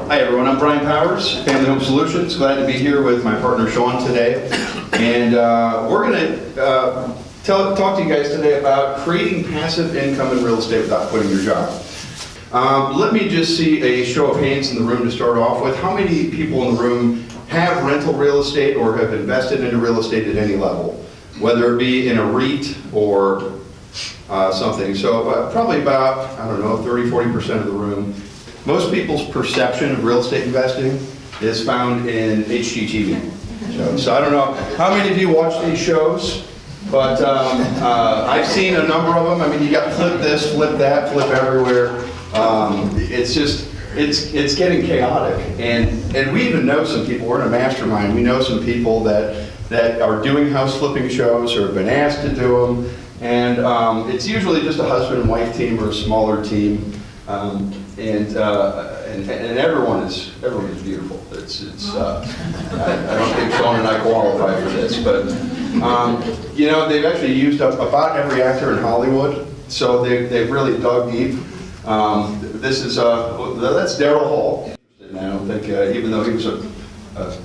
Hi everyone, I'm Bryan Powers, Family Home Solutions. Glad to be here with my partner Sean today. And we're going to talk to you guys today about creating passive income in real estate without quitting your job. Let me just see a show of hands in the room to start off with. How many people in the room have rental real estate or have invested into real estate at any level, whether it be in a REIT or something? So probably about, I don't know, 30-40% of the room. Most people's perception of real estate investing is found in HGTV shows. So I don't know how many of you watch these shows, but I've seen a number of them. I mean, you got flip this, flip that, flip everywhere. It's just, it's getting chaotic. And we even know some people, we're in a mastermind, we know some people that are doing house flipping shows or have been asked to do them. And it's usually just a husband and wife team or a smaller team. And everyone is beautiful. I don't think Sean and I qualify for this, but you know, they've actually used up about every actor in Hollywood, so they've really dug deep. This is that's Daryl Hall. And I don't think even though he was a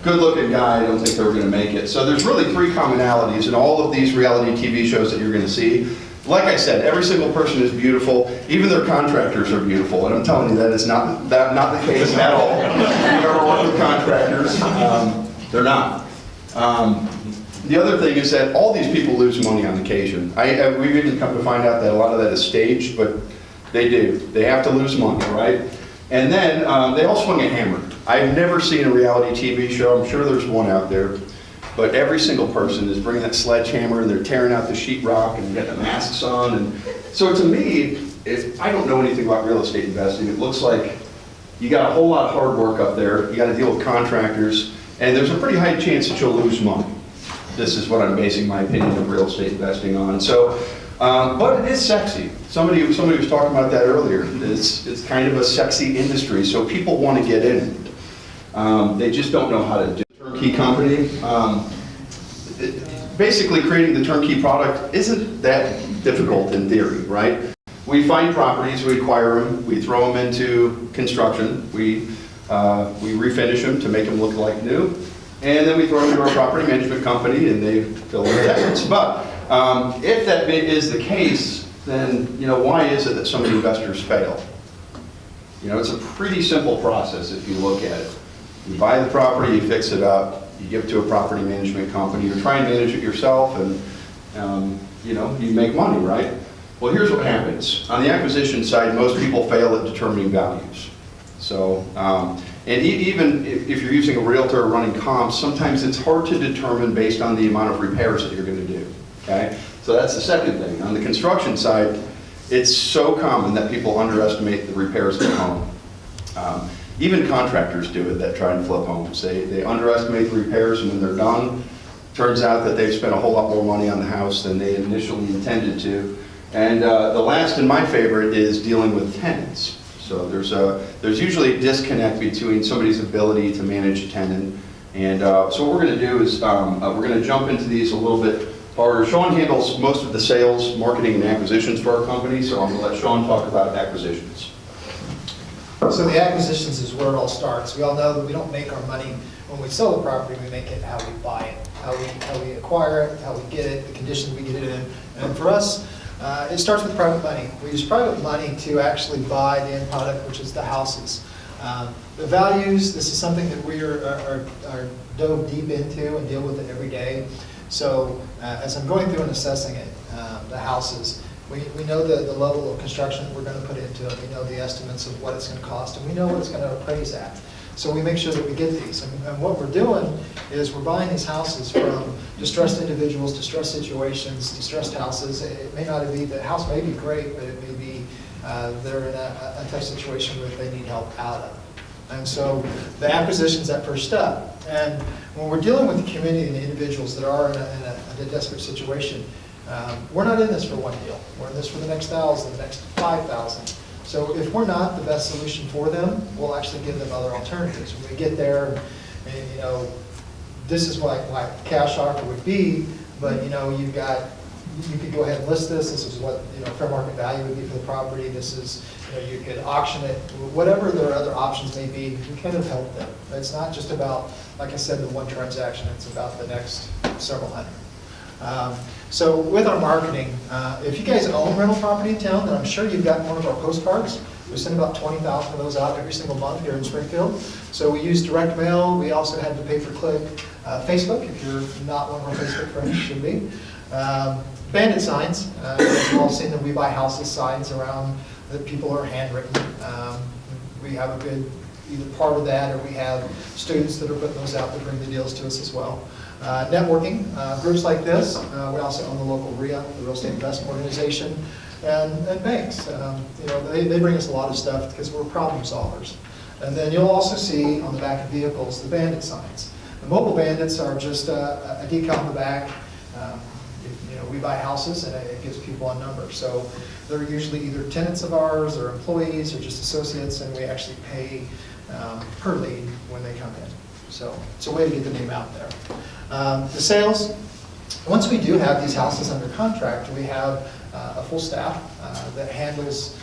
good-looking guy, I don't think they were going to make it. So there's really three commonalities in all of these reality TV shows that you're going to see. Like I said, every single person is beautiful. Even their contractors are beautiful, and I'm telling you that is not the case at all. If you've ever worked with contractors, they're not. The other thing is that all these people lose money on occasion. We've even come to find out that a lot of that is staged, but they do. They have to lose money, right? And then they all swing a hammer. I've never seen a reality TV show. I'm sure there's one out there. But every single person is bringing that sledgehammer and they're tearing out the sheetrock and getting the masks on. And so to me, if I don't know anything about real estate investing, it looks like you got a whole lot of hard work up there. You got to deal with contractors, and there's a pretty high chance that you'll lose money. This is what I'm basing my opinion of real estate investing on. So, but it is sexy. Somebody was talking about that earlier. It's kind of a sexy industry, so people want to get in it. They just don't know how to do it. Turnkey company. Basically creating the turnkey product isn't that difficult in theory, right? We find properties, we acquire them, we throw them into construction, we refinish them to make them look like new, and then we throw them into our property management company and they fill in the tenants. But if that is the case, then you know, why is it that so many investors fail? You know, it's a pretty simple process if you look at it. You buy the property, you fix it up, you give it to a property management company, you're trying to manage it yourself, and you know, you make money, right? Well, here's what happens. On the acquisition side, most people fail at determining values. So, and even if you're using a realtor or running comps, sometimes it's hard to determine based on the amount of repairs that you're going to do, okay? So that's the second thing. On the construction side, it's so common that people underestimate the repairs of the home. Even contractors do it that try and flip homes. They underestimate the repairs, and when they're done, turns out that they've spent a whole lot more money on the house than they initially intended to. And the last and my favorite is dealing with tenants. So there's usually a disconnect between somebody's ability to manage a tenant. And so what we're going to do is we're going to jump into these a little bit harder. Sean handles most of the sales, marketing, and acquisitions for our company, so I'm going to let Sean talk about acquisitions. So the acquisitions is where it all starts. We all know that we don't make our money when we sell the property, we make it how we buy it, how we acquire it, how we get it, the conditions we get it in. And for us, it starts with private money. We use private money to actually buy the end product, which is the houses. The values, this is something that we are dove deep into and deal with it every day. So as I'm going through and assessing it, the houses, we know the level of construction that we're going to put into it. We know the estimates of what it's going to cost, and we know what it's going to appraise at. So we make sure that we get these. And what we're doing is we're buying these houses from distressed individuals, distressed situations, distressed houses. It may not be, the house may be great, but it may be they're in a tough situation where they need help out of. And so the acquisition's that first step. And when we're dealing with the community and the individuals that are in a desperate situation, we're not in this for one deal. We're in this for the next 1,000, the next 5,000. So if we're not the best solution for them, we'll actually give them other alternatives. When we get there, and you know, this is what cash offer would be, but you know, you've got you could go ahead and list this. This is what, fair market value would be for the property. This is, you could auction it, whatever their other options may be, we kind of help them. It's not just about, like I said, the one transaction, it's about the next several hundred. So with our marketing, if you guys own rental property in town, then I'm sure you've gotten one of our postcards. We send about 20,000 of those out every single month here in Springfield. So we use direct mail. We also had the pay-per-click Facebook, if you're not one of our Facebook friends, you should be. Bandit signs. You've all seen the We Buy Houses signs around that people are handwritten. We have a good either part of that, or we have students that are putting those out that bring the deals to us as well. Networking, groups like this. We also own the local RIA, the Real Estate Investing Organization, and banks. They bring us a lot of stuff because we're problem solvers. And then you'll also see on the back of vehicles the bandit signs. The mobile bandits are just a decal on the back. We buy houses and it gives people a number. So they're usually either tenants of ours or employees or just associates, and we actually pay per lead when they come in. So it's a way to get the name out there. The sales, once we do have these houses under contract, we have a full staff that handles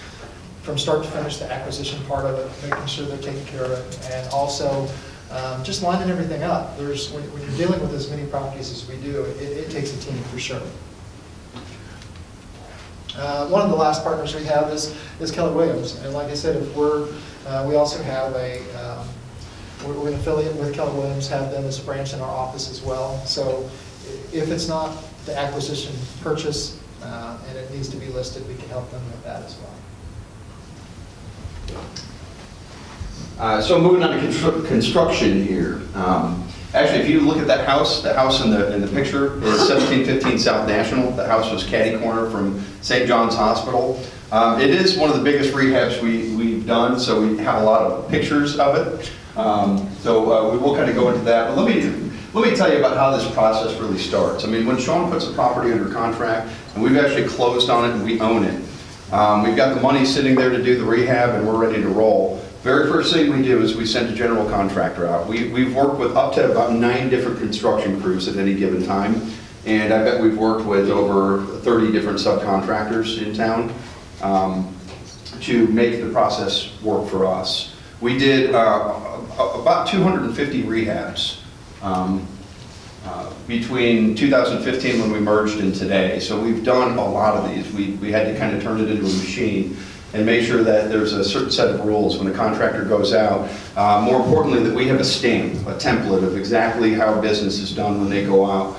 from start to finish the acquisition part of it, making sure they're taking care of it, and also just lining everything up. When you're dealing with as many properties as we do, it takes a team for sure. One of the last partners we have is Keller Williams, and like I said, if we also have we're an affiliate with Keller Williams, have them as a branch in our office as well. So if it's not the acquisition purchase and it needs to be listed, we can help them with that as well. So moving on to construction here. Actually, if you look at that house, the house in the picture is 1715 South National. The house was catty corner from St. John's Hospital. It is one of the biggest rehabs we've done, so we have a lot of pictures of it. So we will kind of go into that. But let me tell you about how this process really starts. I mean, when Sean puts a property under contract, and we've actually closed on it and we own it, we've got the money sitting there to do the rehab and we're ready to roll. Very first thing we do is we send a general contractor out. We've worked with up to about 9 different construction crews at any given time, and I bet we've worked with over 30 different subcontractors in town to make the process work for us. We did about 250 rehabs between 2015 when we merged and today. So we've done a lot of these. We had to kind of turn it into a machine and make sure that there's a certain set of rules when a contractor goes out. More importantly, that we have a stamp, a template of exactly how business is done when they go out.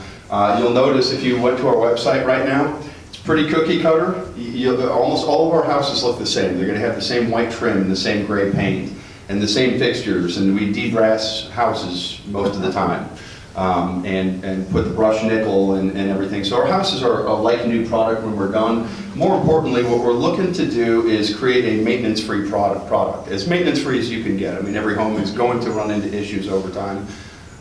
You'll notice if you went to our website right now, it's pretty cookie cutter. Almost all of our houses look the same. They're going to have the same white trim, the same gray paint, and the same fixtures, and we de-brass houses most of the time. And put the brush nickel and everything. So our houses are a like new product when we're done. More importantly, what we're looking to do is create a maintenance-free product. As maintenance-free as you can get. I mean, every home is going to run into issues over time.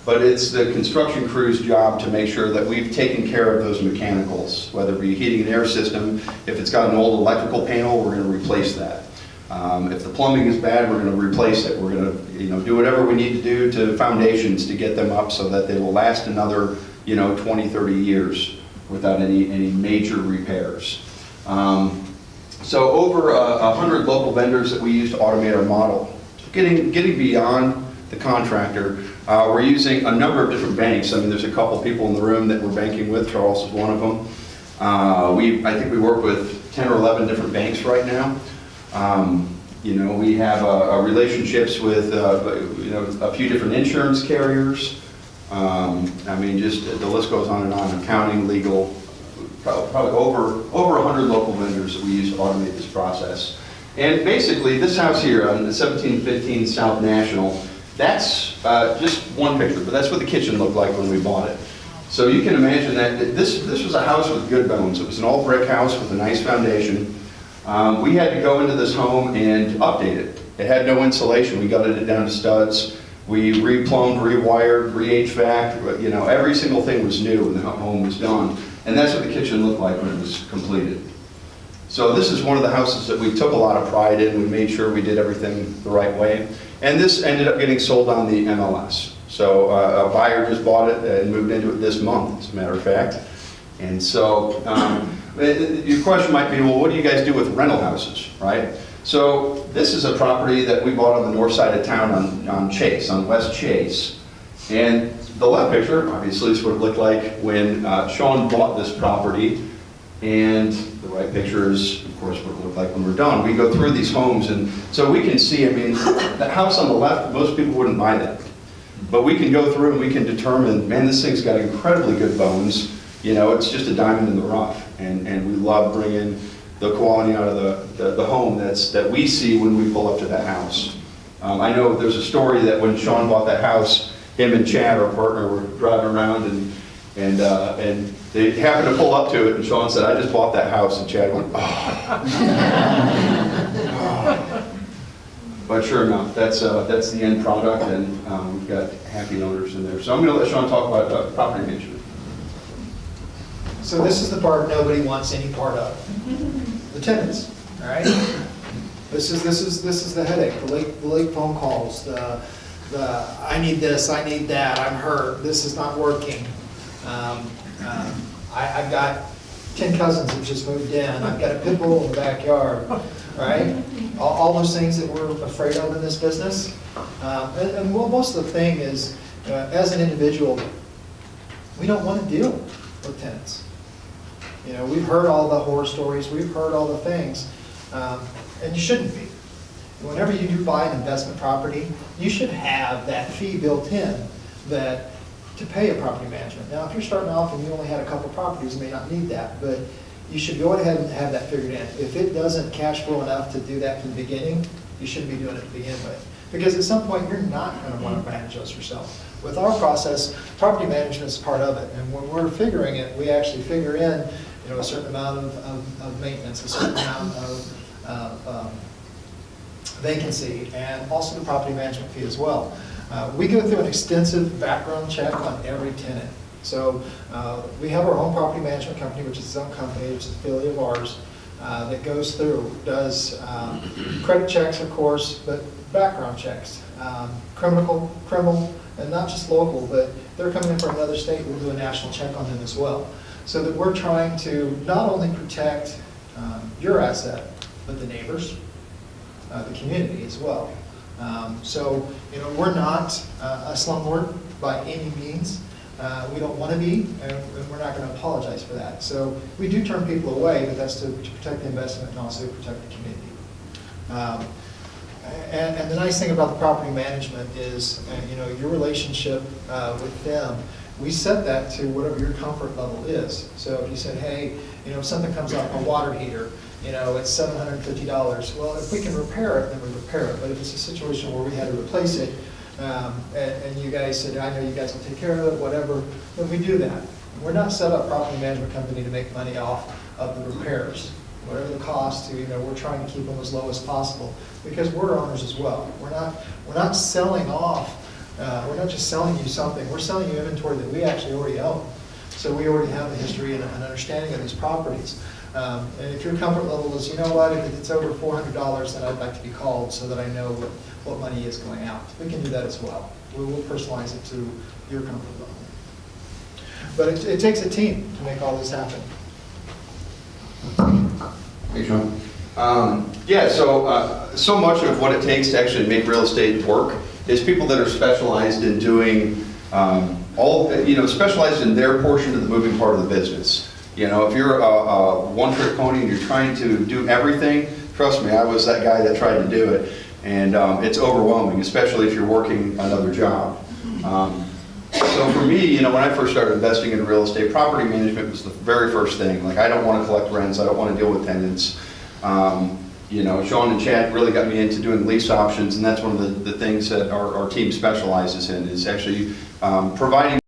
But it's the construction crew's job to make sure that we've taken care of those mechanicals, whether it be heating and air system. If it's got an old electrical panel, we're going to replace that. If the plumbing is bad, we're going to replace it. We're going to do whatever we need to do to foundations to get them up so that they will last another 20, 30 years without any major repairs. So over 100 local vendors that we use to automate our model. Getting beyond the contractor, we're using a number of different banks. I mean, there's a couple people in the room that we're banking with. Charles is one of them. I think we work with 10 or 11 different banks right now. We have relationships with a few different insurance carriers. I mean, just the list goes on and on. Accounting, legal, probably over 100 local vendors that we use to automate this process. And basically, this house here on the 1715 South National, that's just one picture, but that's what the kitchen looked like when we bought it. So you can imagine that this was a house with good bones. It was an all brick house with a nice foundation. We had to go into this home and update it. It had no insulation. We gutted it down to studs. We replumbed, rewired, re-HVAC. Every single thing was new when the home was done. And that's what the kitchen looked like when it was completed. So this is one of the houses that we took a lot of pride in. We made sure we did everything the right way. And this ended up getting sold on the MLS. So a buyer just bought it and moved into it this month, as a matter of fact. And so your question might be, well, what do you guys do with rental houses, right? So this is a property that we bought on the north side of town on Chase, on West Chase. And the left picture, obviously, is what it looked like when Sean bought this property. And the right picture is, of course, what it looked like when we're done. We go through these homes, and so we can see, I mean, the house on the left, most people wouldn't buy that. But we can go through and we can determine, man, this thing's got incredibly good bones. You know, it's just a diamond in the rough. And we love bringing the quality out of the home that we see when we pull up to that house. I know there's a story that when Sean bought that house, him and Chad, our partner, were driving around and they happened to pull up to it, and Sean said, "I just bought that house," and Chad went, "Oh." But sure enough, that's the end product, and we've got happy owners in there. So I'm going to let Sean talk about property management. So this is the part nobody wants any part of. The tenants, all right? This is the headache, the late phone calls, the I need this, I need that, I'm hurt, this is not working. I've got 10 cousins that just moved in, I've got a pit bull in the backyard, right? All those things that we're afraid of in this business. And well, most of the thing is, as an individual, we don't want to deal with tenants. You know, we've heard all the horror stories, we've heard all the things, and you shouldn't be. Whenever you do buy an investment property, you should have that fee built in that to pay a property management. Now, if you're starting off and you only had a couple properties, you may not need that, but you should go ahead and have that figured in. If it doesn't cash flow enough to do that from the beginning, you shouldn't be doing it to begin with. Because at some point, you're not going to want to manage those yourself. With our process, property management is part of it, and when we're figuring it, we actually figure in, you know, a certain amount of maintenance, a certain amount of vacancy, and also the property management fee as well. We go through an extensive background check on every tenant. So we have our own property management company, which is its own company, which is an affiliate of ours, that goes through, does credit checks, of course, but background checks, criminal, and not just local, but they're coming in from another state, we'll do a national check on them as well. So that we're trying to not only protect your asset, but the neighbors, the community as well. So, you know, we're not a slumlord by any means. We don't want to be, and we're not going to apologize for that. So we do turn people away, but that's to protect the investment and also protect the community. And the nice thing about the property management is, you know, your relationship with them, we set that to whatever your comfort level is. So if you said, hey, you know, if something comes up, a water heater, you know, it's $750. Well, if we can repair it, then we repair it. But if it's a situation where we had to replace it, and you guys said, I know you guys will take care of it, whatever, then we do that. We're not set up property management company to make money off of the repairs. Whatever the cost, you know, we're trying to keep them as low as possible because we're owners as well. We're not selling off. We're not just selling you something. We're selling you inventory that we actually already own. So we already have the history and an understanding of these properties. And if your comfort level is, you know what, if it's over $400, then I'd like to be called so that I know what money is going out. We can do that as well. We will personalize it to your comfort level. But it takes a team to make all this happen. Hey, Sean. Yeah, so much of what it takes to actually make real estate work is people that are specialized in doing specialized in their portion of the moving part of the business. You know, if you're a one-trick pony and you're trying to do everything, trust me, I was that guy that tried to do it. And it's overwhelming, especially if you're working another job. So for me, you know, when I first started investing in real estate, property management was the very first thing. Like, I don't want to collect rents, I don't want to deal with tenants. You know, Sean and Chad really got me into doing lease options, and that's one of the things that our team specializes in, is actually providing